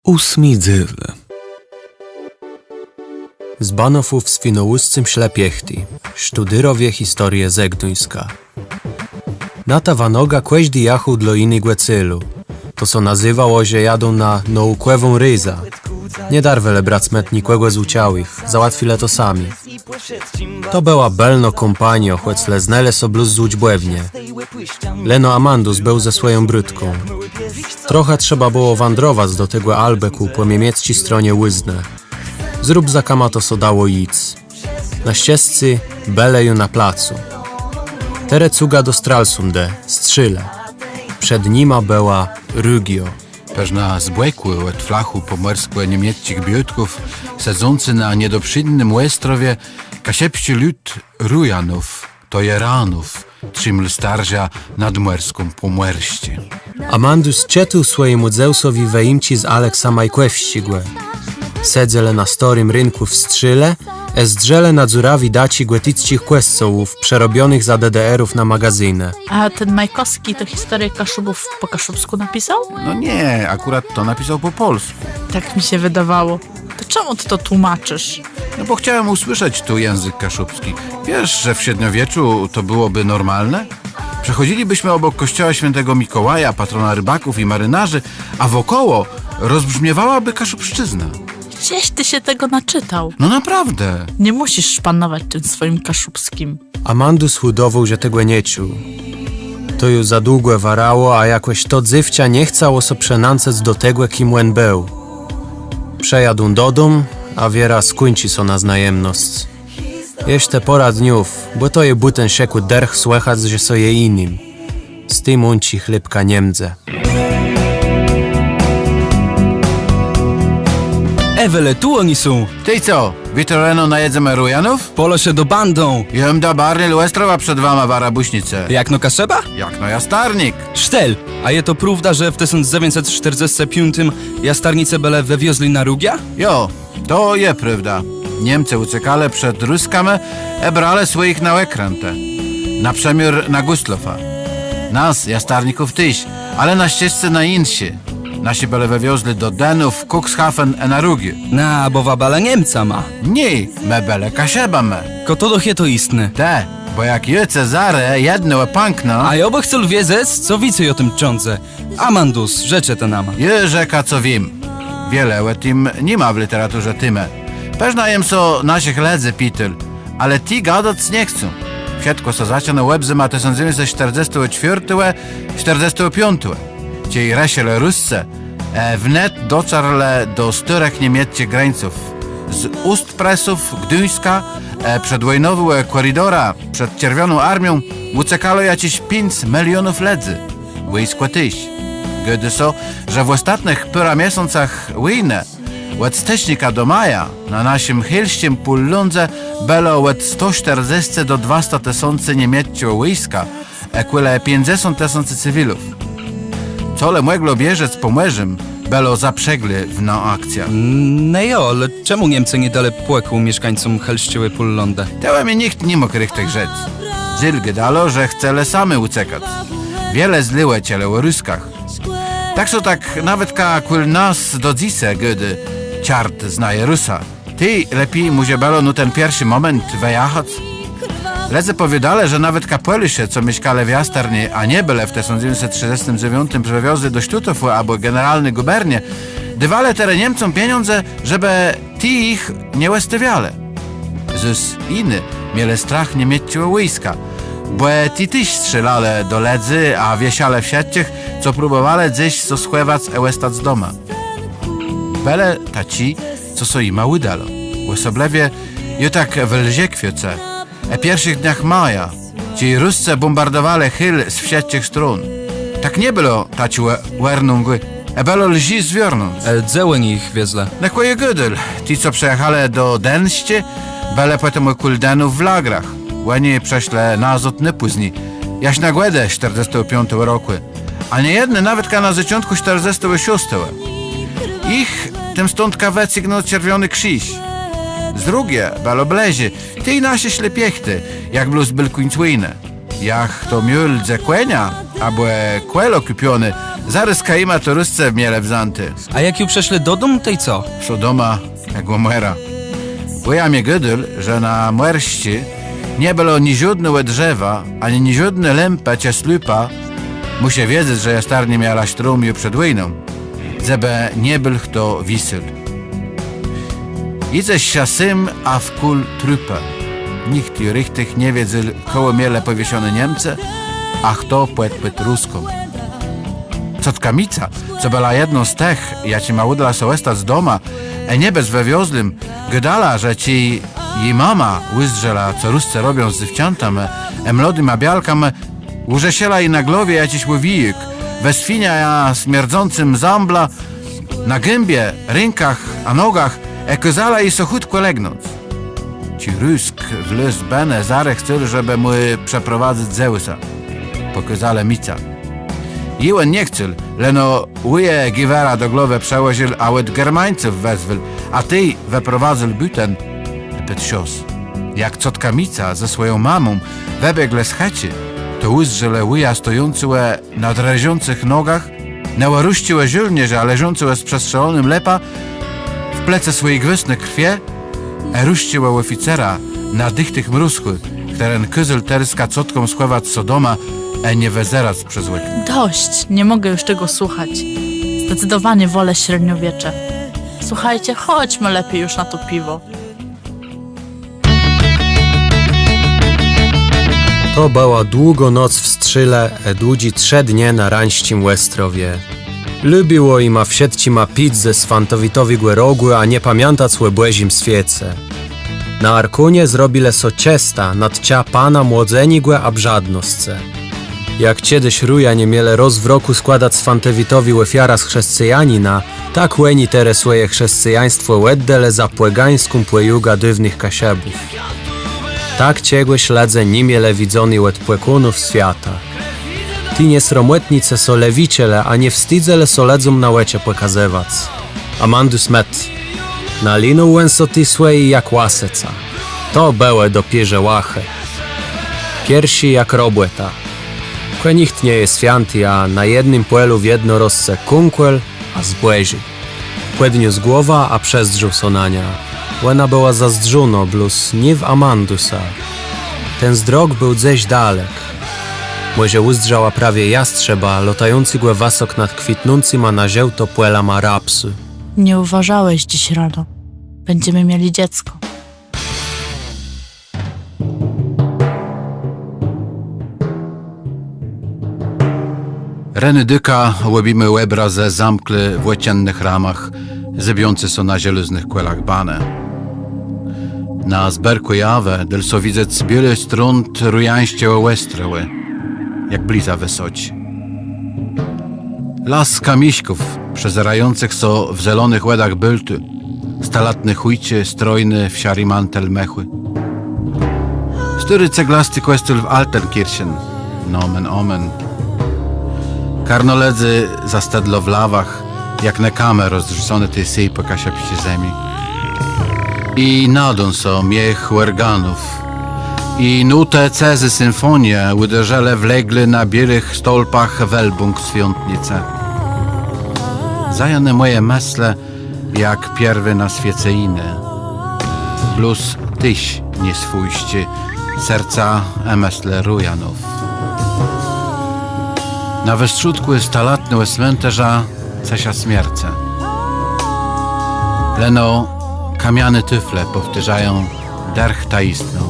Ósmy dzyl. Z Banofów w Świnoujscym ślepiechti, sztudyrowie historię ze Gduńska. Nata Wanoga kłeźdi jachu dla innej Gwecylu. To co nazywało, że jadą na naukwewą ryza. Nie darwele brat smetnikłego z uciałych, załatwile to sami. To była belno kompanio, choć leznele soblu z łódźbłewnie. Leno Amandus był ze swoją brudką. Trochę trzeba było wandrować do tego Albeku po niemieckiej stronie Łyzne. Zrób zakama to so dało nic. Na ścieżce beleju na placu. Tere cuga do Stralsunde, Strzyle. Przed nima była Rugio. Peżna zbłekły od flachu pomorskłe niemieckich biutków, sedzący na niedoprzydnym Łestrowie, kasiepści lud Rujanów, to Jeranów, trzyml starzia nad morską pomorście. Amandus cietuł swojemu Zeusowi weimci z Aleksa Majkłewścigłe. Sedzele na storym rynku w Strzyle, zdrzele na dzurawi daci głetickich kłescołów przerobionych za DDR-ów na magazynę. A ten Majkowski to historię Kaszubów po kaszubsku napisał? No nie, akurat to napisał po polsku. Tak mi się wydawało. To czemu ty to tłumaczysz? No bo chciałem usłyszeć tu język kaszubski. Wiesz, że w średniowieczu to byłoby normalne? Przechodzilibyśmy obok kościoła świętego Mikołaja, patrona rybaków i marynarzy, a wokoło rozbrzmiewałaby kaszubszczyzna. Gdzieś ty się tego naczytał. No naprawdę. Nie musisz szpanować tym swoim kaszubskim. Amandus chudował, że tego nie czuł. To już za długo warało, a jakoś to dzywcia nie chciało so przenancać do tego, kim łen był. Przejadł do dom, a wiera skończy so na znajemność. Jeszcze pora dniów, bo to je buten sieku derch słychać, że so je innym. Z tym unci chlebka Niemdze. Ewele, tu oni są. Ty co, wieczorem najedzemy Rujanów? Polo się do bandą. Jem da barny Łestrowa przed wama warabuśnicę. Jak no Kaszeba? Jak no jastarnik. Sztel. A je to prawda, że w 1945 jastarnice bele wywiozli na Rugia? Jo, to je prawda. Niemcy uciekali przed Ruskami, brali swoich na ekrantę. Na przemiór na Gustlofa. Nas, jastarników tyś, ale na ścieżce na Insie. Nasi bele wywiozli do Denów, Cuxhaven i na Rugi. Na, bo wabala Niemca ma. Nie, me bele Kaszeba me. Koto doch je to istne. Te, bo jak je Cezare jedno pankno, A ja by chcę wiedzieć, co wicej o tym cządze. Amandus, rzecze te nama. je rzeka co wiem. Wiele o tym nie ma w literaturze tyme. Pewna jem so naszych ledzy pityl, ale ti gadać nie chcą. Wszystko so zaciano łebzy ma 1944-45. Ciej resiele Russe wnet doczarle do styrech niemieckich grańców. Z ust presów Gdyńska przedwojnowego korydora przed Czerwoną Armią uciekało jakieś 5 milionów ledzy. Wojsko tyś. Gdy so, że w ostatnich pyra miesiącach wojny od stycznia do maja na naszym hilściem pullundze było od 140 do 200 tysięcy niemieckiego wojska, ekule 50 tysięcy cywilów. Cole mogło bieżeć z pomierzem, było zaprzegli w na akcjach. No jo, ale czemu Niemcy nie dali płeku mieszkańcom Helszczyły Pullonde? Teła mi nikt nie mógł richtig rzec. Zilgy dalo, że chcele same uciekać. Wiele zliłe ciele o Ruskach. Tak so tak nawet kul nas do dzise, gdy ciart znaje Rusa. Ty lepiej muzie było no ten pierwszy moment wyjechać. Ledze powiadale, że nawet kapelusze, co mieszkali w Jastarni, a nie byle w 1939 przewiozły do Sztutofu albo generalny gubernie, dywale tere Niemcom pieniądze, żeby ti ich nie łestywiale. Zus inny mieli strach niemieckiego wojska, bo ti tyś strzelale do ledzy, a wiesiale w sieciech, co próbowali gdzieś co schływać ełestać z doma. Bele ta ci, co so ima udalo. Łysoblewie ju tak w lzie kwiece. W pierwszych dniach maja ci Ruscy bombardowali Hyl z wszystkich stron. Tak nie było taci wernungy, było lzi zwiornąć. Dzełeń ich wiezle. Na koje gydel, ci co przejechali do Denście, byli potem u Kuldenów w lagrach. Łeni prześle na Azot nie później, jaś na Głedę 45 roku, a nie jedne nawet na zaczątku 46. Ich tym stąd kawę sygnał Czerwony Krzyż. Z drugie, było blezie, ty i nasze ślepiechty, jak bluz byl kuńcujne. Jak to miul ze kłenia, albo kwelo kupiony, Zarys kaima to rusce w miele wzanty. A jak ją przeszli do domu, tej co? Sodoma, jak Gomera. Uja mnie gydyl, że na mwerści nie było ni żadnego drzewa, ani ni żadne lępe czy slupa. Muszę wiedzieć, że jastarnie miała strumiu przed wojną, żeby nie był kto wisyl. Idzie siasym, a w kul trupa. Nikt ju richtig nie wiedział, koło miele powiesione Niemcy, a kto płet Ruską. Cotkamica, co była jedną z tych, jaci ma udala sołesta z doma, nie bez wewiozlym, gdala, że ci jej mama wyzdrzela, co Ruscy robią z dziewczętami, młodym bialkam, urzesiela i na głowie jakiś łowijek, we świnia ja śmierdzącym zambla, na gębie, rękach, a nogach, kazala i so chutko legnąc. Ci Rusk w list bene zare chceli, żeby mu przeprowadzić Zeusa. Pokazale mica. Iłem nie chcel, leno uje giwera do głowy przełożył, a od Germańców wezwał, a ty wyprowadził buten pyt sios. Jak cotka mica ze swoją mamą webiegle z chacie, to uzrzele uja stojący na dreziących nogach, nałaruściłe żołnierza leżący z przestrzelonym lepa, w plece swojej gwysny krwie, ruściłe oficera na dychtych mruschu, któren kyzyl terska cotką schłować Sodoma, nie wezerać przez łyk. Dość, nie mogę już tego słuchać. Zdecydowanie wolę średniowiecze. Słuchajcie, chodźmy lepiej już na to piwo. To była długo noc w Strzyle, dłudzi 3 dnie na rańścim Łestrowie. Lubiło i ma wsiedci ma pić ze swantowitowi rogły, a nie pamiętać słe błezim świece. Na Arkunie zrobile so ciesta, nadcia pana młodzenigłe a brzadnosce. Jak kiedyś ruja nie miele roz w roku składać swantowitowi ofiara z chrześcijanina, tak łeni teresuje chrześcijaństwo łeddele za płegańską płejuga dywnych kasiebów. Tak ciegłe śledzę nimiele widzony łed płekunów świata. Ty nie sromłetnice so lewiciele, a nie wstydzele so ledzum na łecie pokazywać. Amandus met. Na linu łęso ty swoi jak łaseca. To bełe dopierze łachę. Piersi jak robłeta. Kwe nikt nie jest fianty, a na jednym płelu w jedno rozce kunkwel, a zbłezi. Kłedniu z głowa, a przezdrzył sonania. Łena była zazdrzuno, blus nie w Amandusa. Ten zdrog był gdzieś dalek. Młozie uzdrzała prawie jastrzeba, lotający głę wasok nad kwitnącym, a na ziełto płela ma rapsy. Nie uważałeś dziś rano. Będziemy mieli dziecko. Renydyka łobimy łebra ze zamkly w łaciennych ramach, zebiący so na zieluznych kłelach bane. Na zberku jawe, del so widzec biele strunt rujańście łestreły, jak bliza wysoci. Las kamiśków, przezerających so w zielonych łedach bylty, stalatny chujcie, strojny w siari mantel mechły. Styry ceglasty kłestul w Altenkirchen, nomen omen. Karnoledzy zastedlo w lawach, jak nekame rozrzucone tej syj po kasiapicie zemi. I nadon so miech organów. I nute cezy symfonie uderzele wległy na bielych stolpach welbung świątnice. Zajane moje mesle, jak pierwy na świeceiny. Plus tyś nie swójście, serca emesle rujanów. Na westrzutku stalatny cmentarza cesia śmierce. Leno kamiane tyfle powtarzają derch taistną.